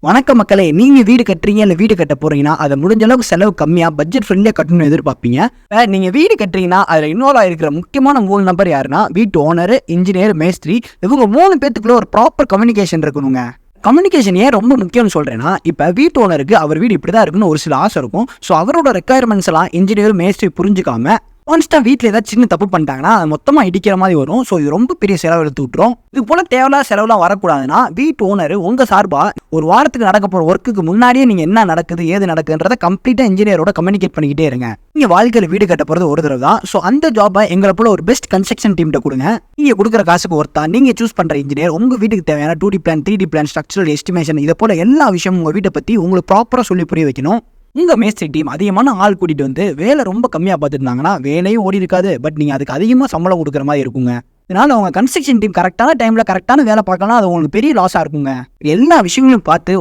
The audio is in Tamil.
வணக்கம் மக்களே, நீங்க வீடு கட்டுறீங்க இல்ல வீடு கட்ட போறீங்கன்னா அதை முடிஞ்ச அளவுக்கு செலவு கம்மியா பட்ஜெட் ஃப்ரெண்ட்லியா கட்டணும்னு எதிர்பார்ப்பீங்க. நீங்க வீடு கட்டுறீங்கன்னா அதுல இன்வால்வ் ஆயிருக்கிற முக்கியமான 3 நபர் யாருன்னா வீட்டு ஓனர், இன்ஜினியர், மேஸ்திரி. இவங்க 3 பேத்துக்குள்ள ஒரு ப்ராப்பர் கம்யூனிகேஷன் இருக்கணுங்க. கம்யூனிகேஷன் ஏன் ரொம்ப முக்கியம்னு சொல்றேன்னா, இப்ப வீட்டு ஓனருக்கு அவர் வீடு இப்படிதான் இருக்குன்னு ஒரு சில ஆசை இருக்கும். ஸோ அவரோட ரெக்குயர்மெண்ட்ஸ் எல்லாம் இன்ஜினியர், மேஸ்திரி புரிஞ்சுக்காம கான்ஸ்டா வீட்டில் ஏதாவது சின்ன தப்பு பண்ணிட்டாங்கன்னா அது மொத்தமாக இடிக்கிற மாதிரி வரும். ஸோ இது ரொம்ப பெரிய செலவு எடுத்து விட்டுரும். இது போல தேவையில்லாத செலவுலாம் வரக்கூடாதுன்னா வீட்டு ஓனர் உங்க சார்பா ஒரு வாரத்துக்கு நடக்க போற ஒர்க்குக்கு முன்னாடியே நீங்க என்ன நடக்குது ஏது நடக்குதுன்றத கம்ப்ளீட்டா இன்ஜினியரோட கம்யூனிகேட் பண்ணிக்கிட்டே இருங்க. நீங்க வாழ்க்கையில் வீடு கட்ட போறது ஒரு தடவை தான். ஸோ அந்த ஜாபை எங்களை போல ஒரு பெஸ்ட் கன்ஸ்ட்ரக்ஷன் டீம்கிட்ட கொடுங்க. நீங்க கொடுக்குற காசுக்கு ஒருத்தா நீங்க சூஸ் பண்ற இன்ஜினியர் உங்க வீட்டுக்கு தேவையான 2D plan, 3D plan, structural estimation இதை போல எல்லா விஷயமும் உங்க வீட்டை பத்தி உங்களுக்கு ப்ராப்பரா சொல்லி புரிய வைக்கணும். உங்க மேஸ்திரி டீம் அதிகமான ஆள் கூட்டிட்டு வந்து வேலை ரொம்ப கம்மியா பார்த்துருந்தாங்கன்னா வேலையும் ஓடி இருக்காது. பட் நீங்க அதுக்கு அதிகமா சம்பளம் கொடுக்குற மாதிரி இருக்குங்க. இதனால அவங்க கன்ஸ்ட்ரக்ஷன் டீம் கரெக்டான டைம்ல கரெக்டான வேலை பார்க்கலாம். அது உங்களுக்கு பெரிய லாஸா இருக்குங்க. எல்லா விஷயங்களும் பார்த்து